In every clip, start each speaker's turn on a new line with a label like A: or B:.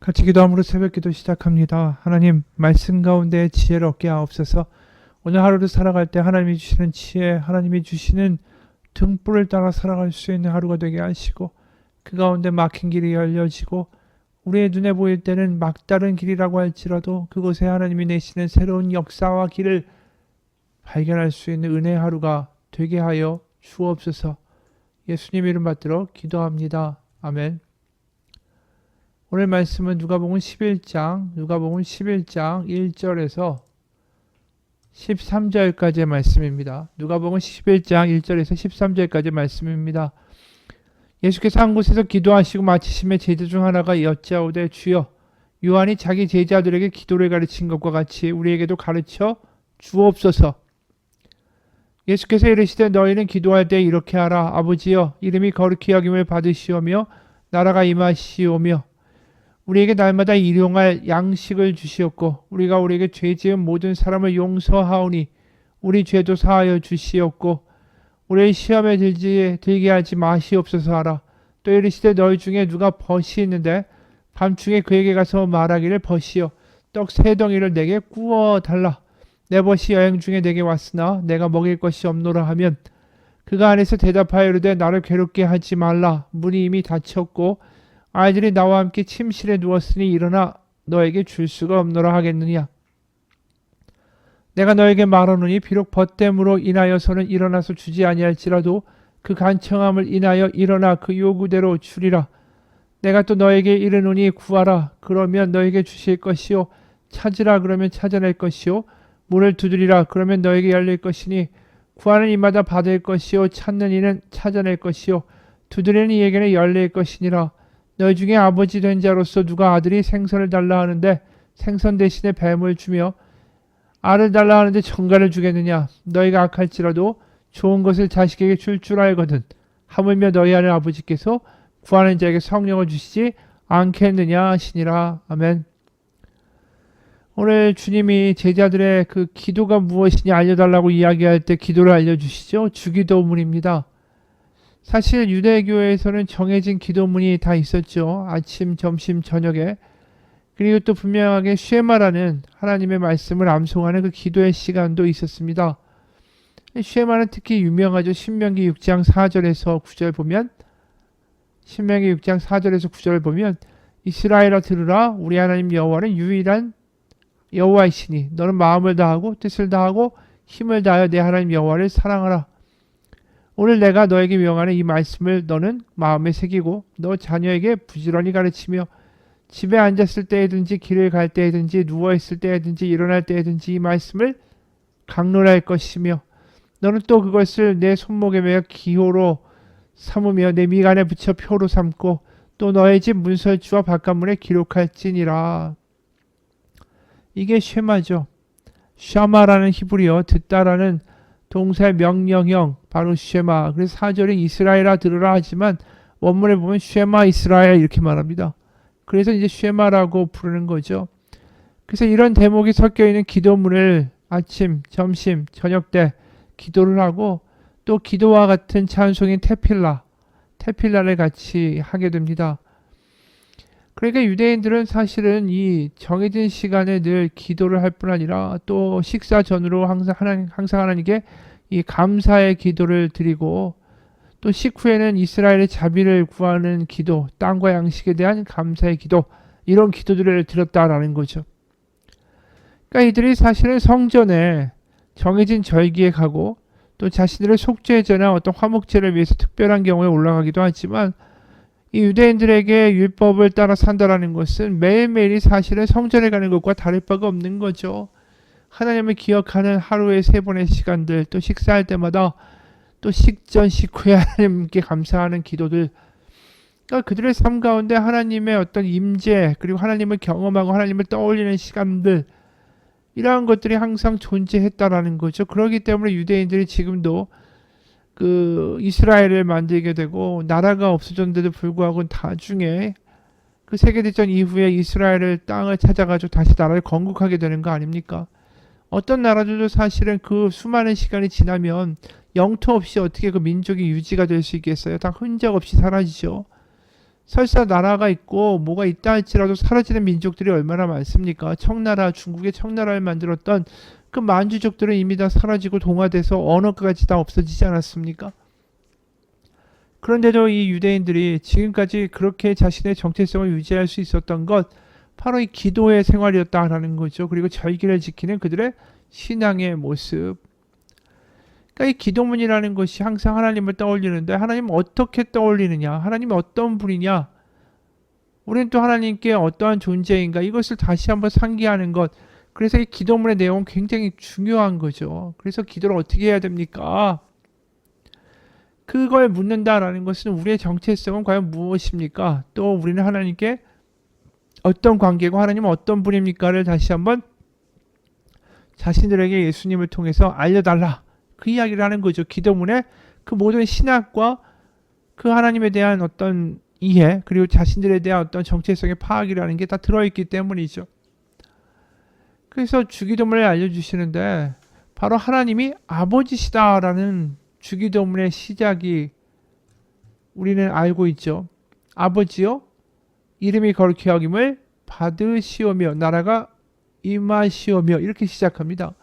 A: 같이 기도함으로 새벽기도 시작합니다. 하나님 말씀 가운데 지혜를 얻게 하옵소서. 오늘 하루를 살아갈 때 하나님이 주시는 지혜, 하나님이 주시는 등불을 따라 살아갈 수 있는 하루가 되게 하시고, 그 가운데 막힌 길이 열려지고 우리의 눈에 보일 때는 막다른 길이라고 할지라도 그곳에 하나님이 내시는 새로운 역사와 길을 발견할 수 있는 은혜의 하루가 되게 하여 주옵소서. 예수님 이름 받들어 기도합니다. 아멘. 오늘 말씀은 누가복음 11장 1절에서 13절까지의 말씀입니다. 누가복음 11장 1절에서 13절까지의 말씀입니다. 예수께서 한 곳에서 기도하시고 마치심에 제자 중 하나가 여짜오되 주여, 요한이 자기 제자들에게 기도를 가르친 것과 같이 우리에게도 가르쳐 주옵소서. 예수께서 이르시되 너희는 기도할 때 이렇게 하라. 아버지여, 이름이 거룩히 여김을 받으시오며 나라가 임하시오며 우리에게 날마다 일용할 양식을 주시옵고 우리가 우리에게 죄 지은 모든 사람을 용서하오니 우리 죄도 사하여 주시옵고 우리의 시험에 들게 하지 마시옵소서 하라. 또 이르시되 너희 중에 누가 벗이 있는데 밤중에 그에게 가서 말하기를 벗이여 떡 3덩이를 내게 구워 달라. 내 벗이 여행 중에 내게 왔으나 내가 먹일 것이 없노라 하면 그가 안에서 대답하여 이르되 나를 괴롭게 하지 말라. 문이 이미 닫혔고 아이들이 나와 함께 침실에 누웠으니 일어나 너에게 줄 수가 없노라 하겠느냐. 내가 너에게 말하노니 비록 벗됨으로 인하여서는 일어나서 주지 아니할지라도 그 간청함을 인하여 일어나 그 요구대로 주리라. 내가 또 너에게 이르노니 구하라. 그러면 너에게 주실 것이요. 찾으라. 그러면 찾아낼 것이요. 문을 두드리라. 그러면 너에게 열릴 것이니 구하는 이마다 받을 것이요. 찾는 이는 찾아낼 것이요. 두드리는 이에게는 열릴 것이니라. 너희 중에 아버지 된 자로서 누가 아들이 생선을 달라 하는데 생선 대신에 뱀을 주며 알을 달라 하는데 정갈을 주겠느냐. 너희가 악할지라도 좋은 것을 자식에게 줄 알거든 하물며 너희 하는 아버지께서 구하는 자에게 성령을 주시지 않겠느냐 하시니라. 아멘. 오늘 주님이 제자들의 그 기도가 무엇이냐 알려달라고 이야기할 때 기도를 알려주시죠. 주기도문입니다. 사실 유대교에서는 정해진 기도문이 다 있었죠. 아침, 점심, 저녁에. 그리고 또 분명하게 쉐마라는 하나님의 말씀을 암송하는 그 기도의 시간도 있었습니다. 쉐마는 특히 유명하죠. 신명기 6장 4절에서 9절 보면 신명기 6장 4절에서 9절을 보면 이스라엘아 들으라. 우리 하나님 여호와는 유일한 여호와이시니 너는 마음을 다하고 뜻을 다하고 힘을 다하여 내 하나님 여호와를 사랑하라. 오늘 내가 너에게 명하는 이 말씀을 너는 마음에 새기고 너 자녀에게 부지런히 가르치며 집에 앉았을 때에든지 길을 갈 때에든지 누워있을 때에든지 일어날 때에든지 이 말씀을 강론할 것이며 너는 또 그것을 내 손목에 매어 기호로 삼으며 내 미간에 붙여 표로 삼고 또 너의 집 문설주와 바깥문에 기록할지니라. 이게 쉐마죠. 샤마라는 히브리어 듣다라는 동사의 명령형 바로 쉐마. 그래서 4절에 이스라엘아 들으라 하지만 원문에 보면 쉐마 이스라엘 이렇게 말합니다. 그래서 이제 쉐마라고 부르는 거죠. 그래서 이런 대목이 섞여 있는 기도문을 아침, 점심, 저녁 때 기도를 하고 또 기도와 같은 찬송인 테필라를 같이 하게 됩니다. 그러니까 유대인들은 사실은 이 정해진 시간에 늘 기도를 할 뿐 아니라 또 식사 전으로 항상 하나님께 이 감사의 기도를 드리고 또 식후에는 이스라엘의 자비를 구하는 기도, 땅과 양식에 대한 감사의 기도, 이런 기도들을 드렸다라는 거죠. 그러니까 이들이 사실은 성전에 정해진 절기에 가고 또 자신들의 속죄제나 어떤 화목제를 위해서 특별한 경우에 올라가기도 하지만 이 유대인들에게 율법을 따라 산다라는 것은 매일매일이 사실은 성전에 가는 것과 다를 바가 없는 거죠. 하나님을 기억하는 하루의 3번의 시간들, 또 식사할 때마다 또 식전 식후에 하나님께 감사하는 기도들, 그러니까 그들의 삶 가운데 하나님의 어떤 임재 그리고 하나님을 경험하고 하나님을 떠올리는 시간들, 이러한 것들이 항상 존재했다라는 거죠. 그렇기 때문에 유대인들이 지금도 그 이스라엘을 만들게 되고 나라가 없어졌는데도 불구하고 나중에 그 세계대전 이후에 이스라엘을 땅을 찾아가지고 다시 나라를 건국하게 되는 거 아닙니까? 어떤 나라들도 사실은 그 수많은 시간이 지나면 영토 없이 어떻게 그 민족이 유지가 될 수 있겠어요? 다 흔적 없이 사라지죠. 설사 나라가 있고 뭐가 있다 할지라도 사라지는 민족들이 얼마나 많습니까? 청나라, 중국의 청나라를 만들었던 그 만주족들은 이미 다 사라지고 동화돼서 언어까지 다 없어지지 않았습니까? 그런데도 이 유대인들이 지금까지 그렇게 자신의 정체성을 유지할 수 있었던 것, 바로 이 기도의 생활이었다라는 거죠. 그리고 절기를 지키는 그들의 신앙의 모습. 그러니까 이 기도문이라는 것이 항상 하나님을 떠올리는데, 하나님 어떻게 떠올리느냐, 하나님 어떤 분이냐, 우리는 또 하나님께 어떠한 존재인가, 이것을 다시 한번 상기하는 것. 그래서 이 기도문의 내용은 굉장히 중요한 거죠. 그래서 기도를 어떻게 해야 됩니까? 그걸 묻는다라는 것은 우리의 정체성은 과연 무엇입니까? 또 우리는 하나님께 어떤 관계고 하나님은 어떤 분입니까를 다시 한번 자신들에게 예수님을 통해서 알려달라, 그 이야기를 하는 거죠. 기도문에 그 모든 신학과 그 하나님에 대한 어떤 이해, 그리고 자신들에 대한 어떤 정체성의 파악이라는 게 다 들어있기 때문이죠. 그래서 주기도문을 알려주시는데, 바로 하나님이 아버지시다라는 주기도문의 시작이 우리는 알고 있죠. 아버지요, 이름이 거룩히 여김을 받으시오며 나라가 임하시오며, 이렇게 시작합니다.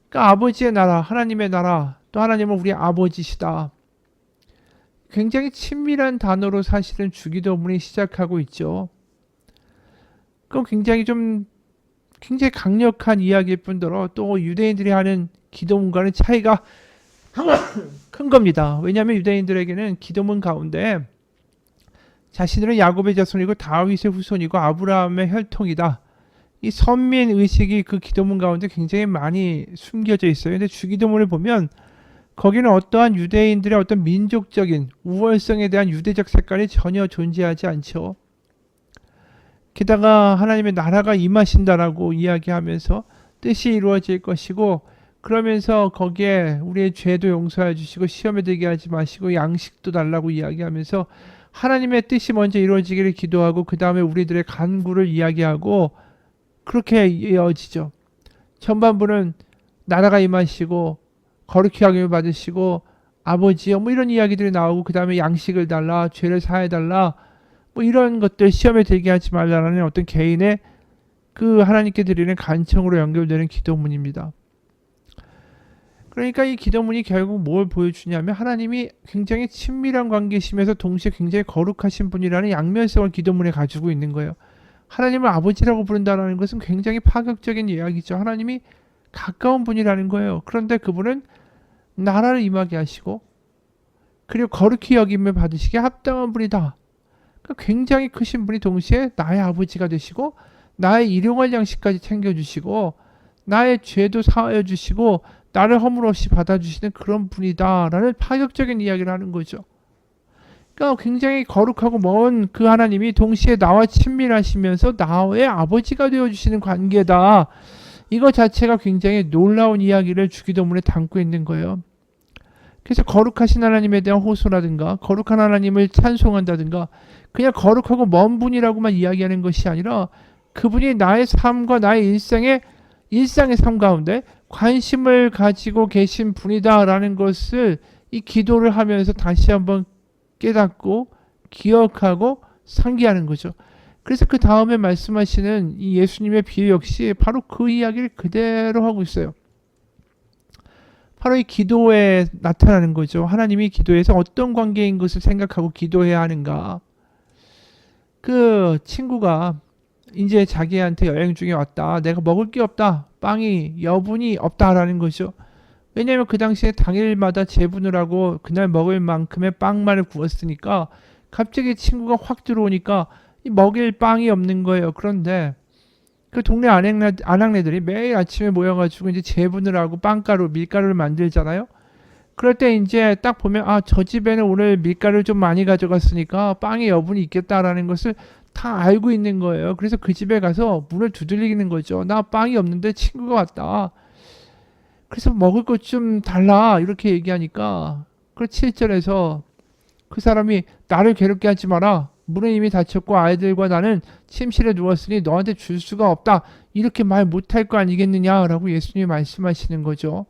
A: 그러니까 아버지의 나라, 하나님의 나라, 또 하나님은 우리 아버지시다. 굉장히 친밀한 단어로 사실은 주기도문이 시작하고 있죠. 그럼 굉장히 강력한 이야기일 뿐더러 또 유대인들이 하는 기도문과는 차이가 큰 겁니다. 왜냐하면 유대인들에게는 기도문 가운데 자신들은 야곱의 자손이고 다윗의 후손이고 아브라함의 혈통이다, 이 선민 의식이 그 기도문 가운데 굉장히 많이 숨겨져 있어요. 근데 주기도문을 보면 거기는 어떠한 유대인들의 어떤 민족적인 우월성에 대한 유대적 색깔이 전혀 존재하지 않죠. 게다가 하나님의 나라가 임하신다라고 이야기하면서 뜻이 이루어질 것이고, 그러면서 거기에 우리의 죄도 용서해 주시고 시험에 들게 하지 마시고 양식도 달라고 이야기하면서 하나님의 뜻이 먼저 이루어지기를 기도하고 그 다음에 우리들의 간구를 이야기하고, 그렇게 이어지죠. 전반부는 나라가 임하시고 거룩히 여김을 받으시고 아버지요, 뭐 이런 이야기들이 나오고, 그 다음에 양식을 달라, 죄를 사해 달라, 뭐 이런 것들, 시험에 들게 하지 말라라는 어떤 개인의 그 하나님께 드리는 간청으로 연결되는 기도문입니다. 그러니까 이 기도문이 결국 뭘 보여주냐면 하나님이 굉장히 친밀한 관계시면서 동시에 굉장히 거룩하신 분이라는 양면성을 기도문에 가지고 있는 거예요. 하나님을 아버지라고 부른다는 것은 굉장히 파격적인 이야기죠. 하나님이 가까운 분이라는 거예요. 그런데 그분은 나라를 임하게 하시고 그리고 거룩히 여김을 받으시기에 합당한 분이다. 그러니까 굉장히 크신 분이 동시에 나의 아버지가 되시고 나의 일용할 양식까지 챙겨주시고 나의 죄도 사하여 주시고 나를 허물 없이 받아주시는 그런 분이다라는 파격적인 이야기를 하는 거죠. 그러니까 굉장히 거룩하고 먼 그 하나님이 동시에 나와 친밀하시면서 나의 아버지가 되어주시는 관계다. 이거 자체가 굉장히 놀라운 이야기를 주기도문에 담고 있는 거예요. 그래서 거룩하신 하나님에 대한 호소라든가 거룩한 하나님을 찬송한다든가 그냥 거룩하고 먼 분이라고만 이야기하는 것이 아니라 그분이 나의 삶과 나의 일상의 삶 가운데 관심을 가지고 계신 분이다라는 것을 이 기도를 하면서 다시 한번 깨닫고 기억하고 상기하는 거죠. 그래서 그 다음에 말씀하시는 이 예수님의 비유 역시 바로 그 이야기를 그대로 하고 있어요. 바로 이 기도에 나타나는 거죠. 하나님이 기도에서 어떤 관계인 것을 생각하고 기도해야 하는가. 그 친구가 이제 자기한테 여행 중에 왔다. 내가 먹을 게 없다. 빵이 여분이 없다라는 거죠. 왜냐하면 그 당시에 당일마다 재분을 하고 그날 먹을 만큼의 빵만을 구웠으니까 갑자기 친구가 확 들어오니까 먹일 빵이 없는 거예요. 그런데 그 동네 아낙네들이 매일 아침에 모여가지고 이제 재분을 하고 빵가루, 밀가루를 만들잖아요. 그럴 때 이제 딱 보면 저 집에는 오늘 밀가루를 좀 많이 가져갔으니까 빵에 여분이 있겠다라는 것을 다 알고 있는 거예요. 그래서 그 집에 가서 문을 두들기는 거죠. 나 빵이 없는데 친구가 왔다. 그래서 먹을 것 좀 달라 이렇게 얘기하니까 그 7절에서 그 사람이 나를 괴롭게 하지 마라. 문은 이미 닫혔고 아이들과 나는 침실에 누웠으니 너한테 줄 수가 없다. 이렇게 말 못할 거 아니겠느냐라고 예수님이 말씀하시는 거죠.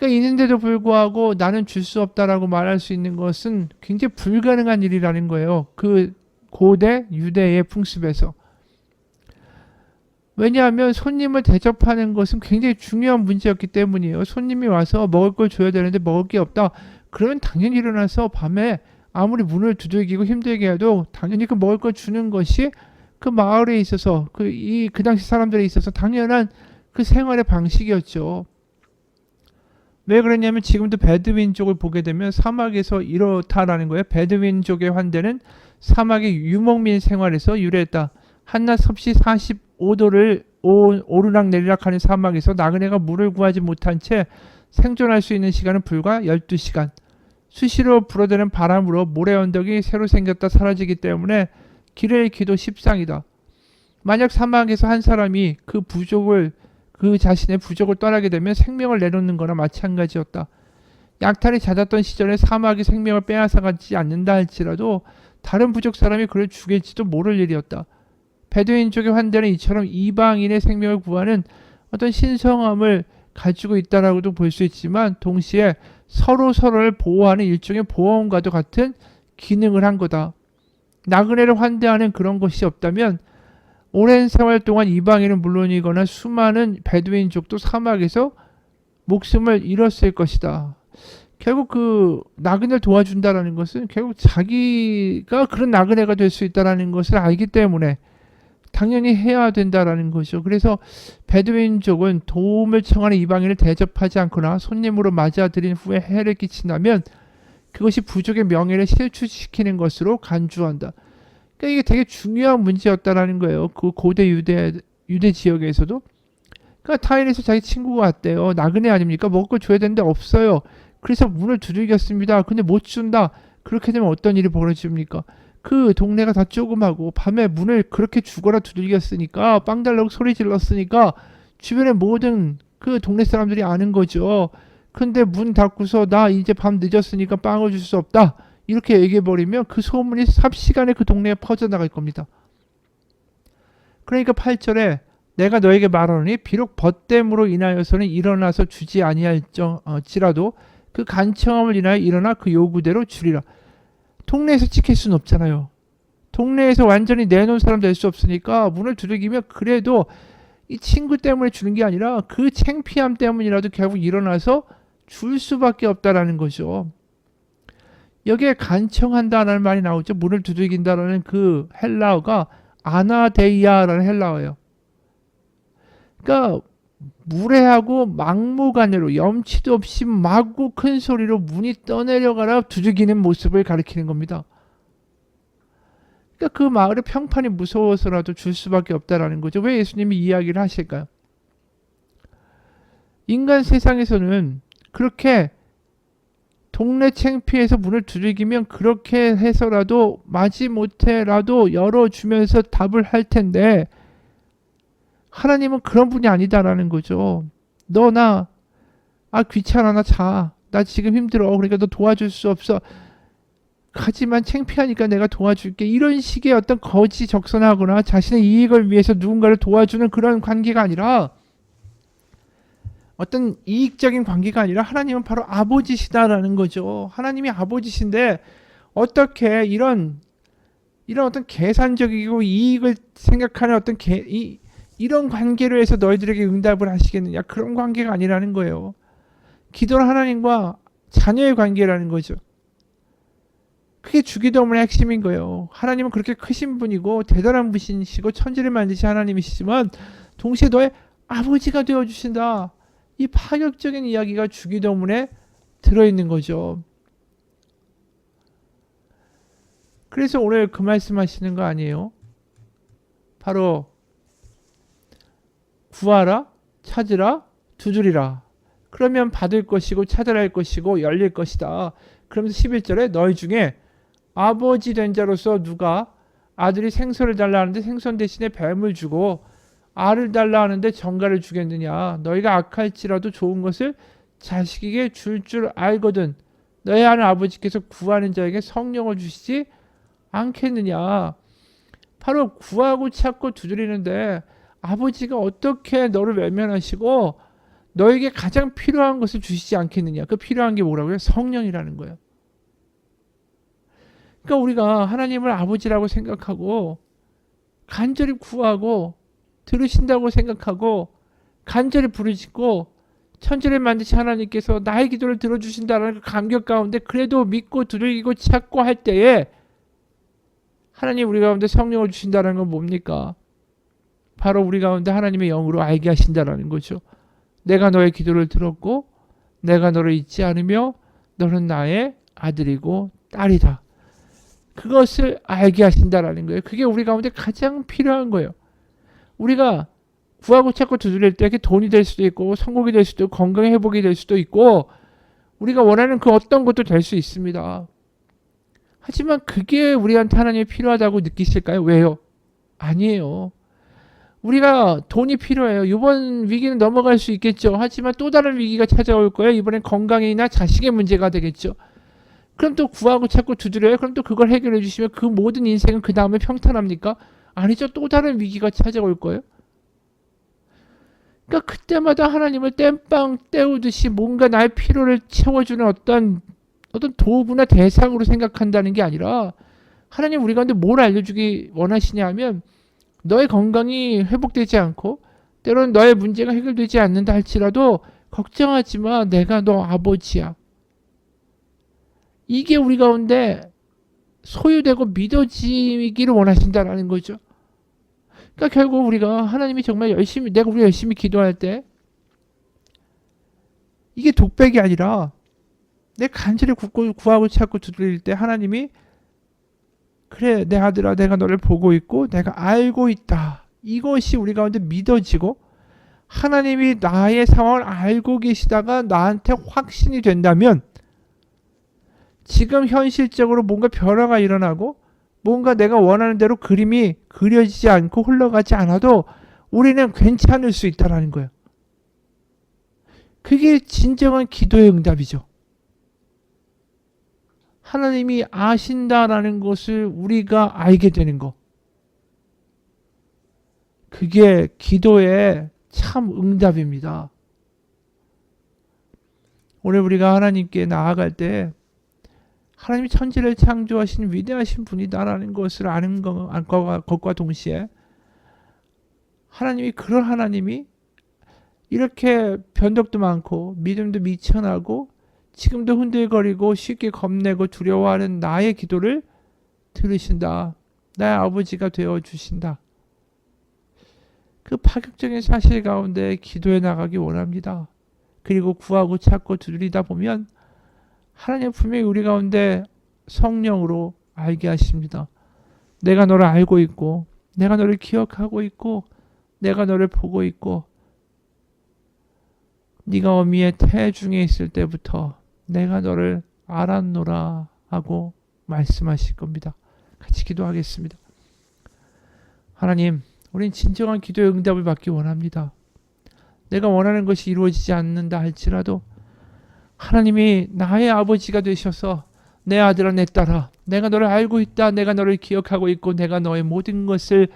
A: 그러니까 있는데도 불구하고 나는 줄 수 없다라고 말할 수 있는 것은 굉장히 불가능한 일이라는 거예요. 그 고대 유대의 풍습에서. 왜냐하면 손님을 대접하는 것은 굉장히 중요한 문제였기 때문이에요. 손님이 와서 먹을 걸 줘야 되는데 먹을 게 없다. 그러면 당연히 일어나서 밤에 아무리 문을 두들기고 힘들게 해도 당연히 그 먹을 걸 주는 것이 그 마을에 있어서 그 당시 사람들에 있어서 당연한 그 생활의 방식이었죠. 왜 그러냐면 지금도 베드윈족을 보게 되면 사막에서 이렇다라는 거예요. 베드윈족의 환대는 사막의 유목민 생활에서 유래했다. 한낮 섭씨 45도를 오르락 내리락 하는 사막에서 나그네가 물을 구하지 못한 채 생존할 수 있는 시간은 불과 12시간. 수시로 불어대는 바람으로 모래 언덕이 새로 생겼다 사라지기 때문에 길을 잃기도 십상이다. 만약 사막에서 한 사람이 그 자신의 부족을 떠나게 되면 생명을 내놓는 거나 마찬가지였다. 약탈이 잦았던 시절에 사막이 생명을 빼앗아가지 않는다 할지라도 다른 부족 사람이 그를 죽일지도 모를 일이었다. 베두인족의 환대는 이처럼 이방인의 생명을 구하는 어떤 신성함을 가지고 있다라고도 볼 수 있지만 동시에 서로를 보호하는 일종의 보험과도 같은 기능을 한 거다. 나그네를 환대하는 그런 것이 없다면 오랜 생활 동안 이방인은 물론이거나 수많은 베두인족도 사막에서 목숨을 잃었을 것이다. 결국 그 나그네를 도와준다라는 것은 결국 자기가 그런 나그네가 될 수 있다라는 것을 알기 때문에 당연히 해야 된다라는 거죠. 그래서 베두인족은 도움을 청하는 이방인을 대접하지 않거나 손님으로 맞아들인 후에 해를 끼친다면 그것이 부족의 명예를 실추시키는 것으로 간주한다. 그러니까 이게 되게 중요한 문제였다라는 거예요. 그 고대 유대 지역에서도. 그러니까 타인에서 자기 친구가 왔대요. 나그네 아닙니까? 먹을 걸 줘야 되는데 없어요. 그래서 문을 두들겼습니다. 근데 못 준다. 그렇게 되면 어떤 일이 벌어집니까? 그 동네가 다 조그마고 밤에 문을 그렇게 죽어라 두들겼으니까 빵 달라고 소리 질렀으니까 주변의 모든 그 동네 사람들이 아는 거죠. 근데 문 닫고서 나 이제 밤 늦었으니까 빵을 줄 수 없다. 이렇게 얘기해버리면 그 소문이 삽시간에 그 동네에 퍼져나갈 겁니다. 그러니까 8절에 내가 너에게 말하노니 비록 벗됨으로 인하여서는 일어나서 주지 아니할지라도 그 간청함을 인하여 일어나 그 요구대로 주리라. 동네에서 지킬 수는 없잖아요. 동네에서 완전히 내놓은 사람 될 수 없으니까 문을 두들기면 그래도 이 친구 때문에 주는 게 아니라 그 창피함 때문이라도 결국 일어나서 줄 수밖에 없다라는 거죠. 여기에 간청한다라는 말이 나오죠. 문을 두들긴다라는 그 헬라어가 아나데이아라는 헬라어예요. 그러니까 무례하고 막무가내로 염치도 없이 마구 큰 소리로 문이 떠내려가라 두들기는 모습을 가리키는 겁니다. 그러니까 그 마을의 평판이 무서워서라도 줄 수밖에 없다라는 거죠. 왜 예수님이 이야기를 하실까요? 인간 세상에서는 그렇게 동네 창피해서 문을 두들기면 그렇게 해서라도 마지못해라도 열어주면서 답을 할 텐데 하나님은 그런 분이 아니다라는 거죠. 너 나 귀찮아 나 자. 나 지금 힘들어. 그러니까 너 도와줄 수 없어. 하지만 창피하니까 내가 도와줄게. 이런 식의 어떤 거지 적선하거나 자신의 이익을 위해서 누군가를 도와주는 그런 관계가 아니라 어떤 이익적인 관계가 아니라 하나님은 바로 아버지시다라는 거죠. 하나님이 아버지신데 어떻게 이런 어떤 계산적이고 이익을 생각하는 어떤 이런 관계로 해서 너희들에게 응답을 하시겠느냐. 그런 관계가 아니라는 거예요. 기도는 하나님과 자녀의 관계라는 거죠. 그게 주기도문의 핵심인 거예요. 하나님은 그렇게 크신 분이고 대단한 분이시고 천지를 만드신 하나님이시지만 동시에 너의 아버지가 되어주신다. 이 파격적인 이야기가 주기도문에 들어있는 거죠. 그래서 오늘 그 말씀하시는 거 아니에요? 바로 구하라, 찾으라, 두드리라. 그러면 받을 것이고 찾으라 할 것이고 열릴 것이다. 그러면서 11절에 너희 중에 아버지 된 자로서 누가 아들이 생선을 달라 하는데 생선 대신에 뱀을 주고 알을 달라 하는데 정갈을 주겠느냐. 너희가 악할지라도 좋은 것을 자식에게 줄 알거든. 너희 하는 아버지께서 구하는 자에게 성령을 주시지 않겠느냐. 바로 구하고 찾고 두드리는데 아버지가 어떻게 너를 외면하시고 너에게 가장 필요한 것을 주시지 않겠느냐. 그 필요한 게 뭐라고요? 성령이라는 거예요. 그러니까 우리가 하나님을 아버지라고 생각하고 간절히 구하고 들으신다고 생각하고 간절히 부르짖고 천지를 만드신 하나님께서 나의 기도를 들어주신다는 그 감격 가운데 그래도 믿고 두들기고 찾고 할 때에 하나님 우리 가운데 성령을 주신다는 건 뭡니까? 바로 우리 가운데 하나님의 영으로 알게 하신다는 거죠. 내가 너의 기도를 들었고 내가 너를 잊지 않으며 너는 나의 아들이고 딸이다. 그것을 알게 하신다라는 거예요. 그게 우리 가운데 가장 필요한 거예요. 우리가 구하고 찾고 두드릴 때 돈이 될 수도 있고 성공이 될 수도 있고 건강의 회복이 될 수도 있고 우리가 원하는 그 어떤 것도 될 수 있습니다. 하지만 그게 우리한테 하나님이 필요하다고 느끼실까요? 왜요? 아니에요. 우리가 돈이 필요해요. 이번 위기는 넘어갈 수 있겠죠. 하지만 또 다른 위기가 찾아올 거예요. 이번엔 건강이나 자식의 문제가 되겠죠. 그럼 또 구하고 찾고 두드려요. 그럼 또 그걸 해결해 주시면 그 모든 인생은 그 다음에 평탄합니까? 아니죠. 또 다른 위기가 찾아올 거예요. 그러니까 그때마다 하나님을 땜빵 때우듯이 뭔가 나의 필요를 채워주는 어떤 도구나 대상으로 생각한다는 게 아니라 하나님 우리 가운데 뭘 알려주기 원하시냐 하면 너의 건강이 회복되지 않고 때로는 너의 문제가 해결되지 않는다 할지라도 걱정하지 마. 내가 너 아버지야. 이게 우리 가운데 소유되고 믿어지기를 원하신다라는 거죠. 그러니까 결국 우리가 하나님이 정말 열심히 우리 열심히 기도할 때 이게 독백이 아니라 내 간절히 구하고 찾고 두드릴 때 하나님이 그래 내 아들아 내가 너를 보고 있고 내가 알고 있다. 이것이 우리 가운데 믿어지고 하나님이 나의 상황을 알고 계시다가 나한테 확신이 된다면 지금 현실적으로 뭔가 변화가 일어나고 뭔가 내가 원하는 대로 그림이 그려지지 않고 흘러가지 않아도 우리는 괜찮을 수 있다는 거예요. 그게 진정한 기도의 응답이죠. 하나님이 아신다라는 것을 우리가 알게 되는 것. 그게 기도의 참 응답입니다. 오늘 우리가 하나님께 나아갈 때 하나님이 천지를 창조하신 위대하신 분이다라는 것을 아는 것과 동시에 하나님이 그런 하나님이 이렇게 변덕도 많고 믿음도 미천하고 지금도 흔들거리고 쉽게 겁내고 두려워하는 나의 기도를 들으신다. 나의 아버지가 되어주신다. 그 파격적인 사실 가운데 기도해 나가기 원합니다. 그리고 구하고 찾고 두드리다 보면 하나님 분명히 우리 가운데 성령으로 알게 하십니다. 내가 너를 알고 있고 내가 너를 기억하고 있고 내가 너를 보고 있고 네가 어미의 태 중에 있을 때부터 내가 너를 알았노라 하고 말씀하실 겁니다. 같이 기도하겠습니다. 하나님, 우린 진정한 기도의 응답을 받기 원합니다. 내가 원하는 것이 이루어지지 않는다 할지라도 하나님이 나의 아버지가 되셔서 내 아들아 내 딸아 내가 너를 알고 있다. 내가 너를 기억하고 있고 내가 너의 모든 것을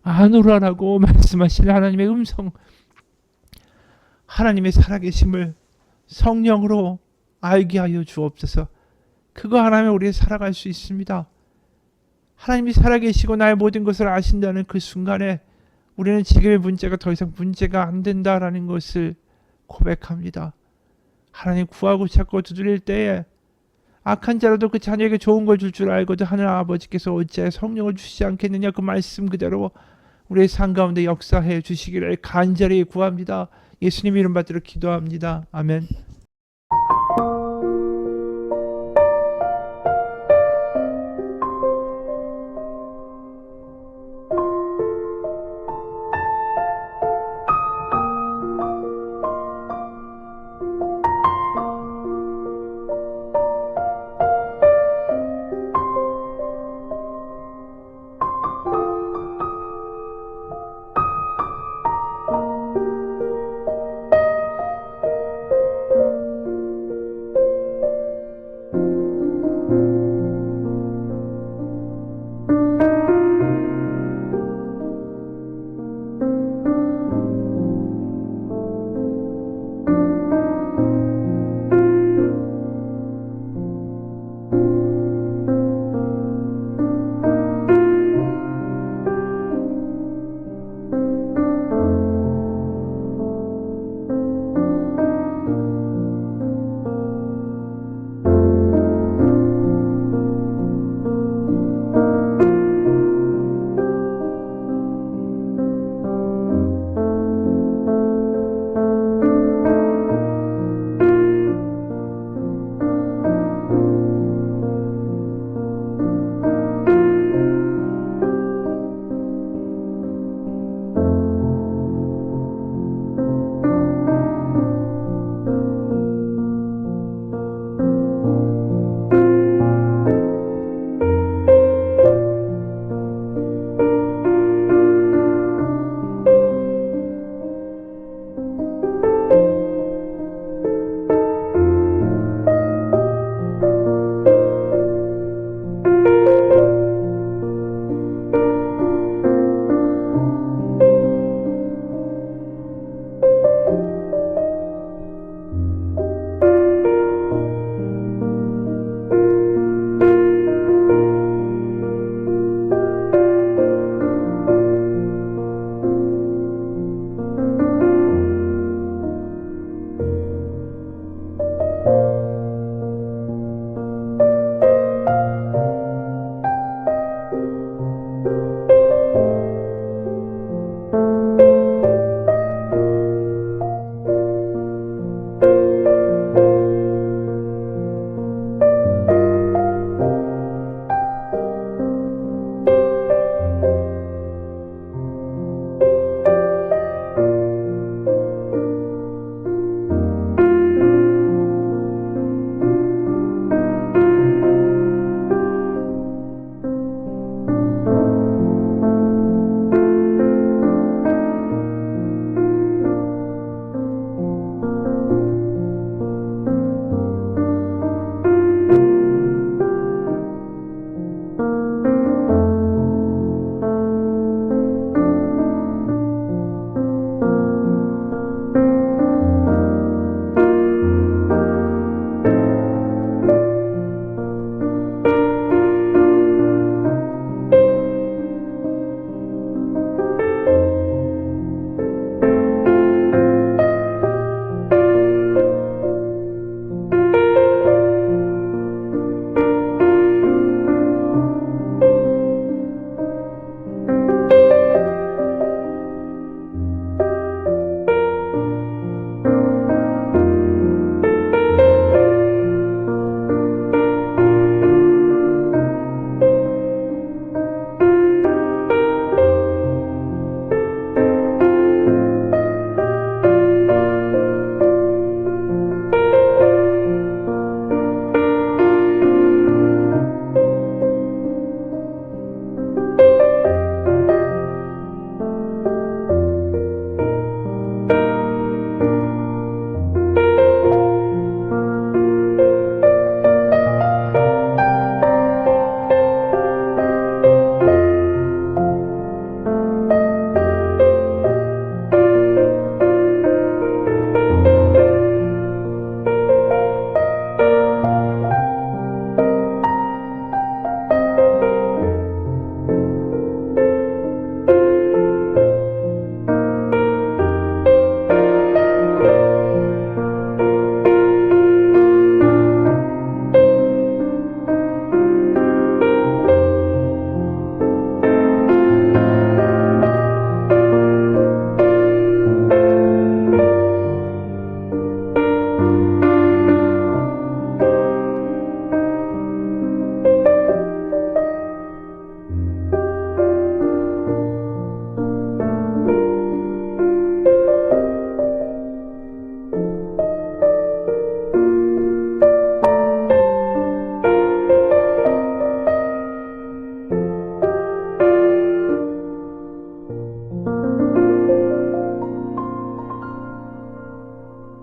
A: 아노라라고 말씀하시는 하나님의 음성, 하나님의 살아계심을 성령으로 알게 하여 주옵소서. 그거 하나면 우리 살아갈 수 있습니다. 하나님이 살아계시고 나의 모든 것을 아신다는 그 순간에 우리는 지금의 문제가 더 이상 문제가 안 된다라는 것을 고백합니다. 하나님 구하고 찾고 두드릴 때에 악한 자라도 그 자녀에게 좋은 걸 줄 줄 알고도 하늘 아버지께서 어찌하여 성령을 주시지 않겠느냐 그 말씀 그대로 우리의 삶 가운데 역사해 주시기를 간절히 구합니다. 예수님 이름 받들어 기도합니다. 아멘.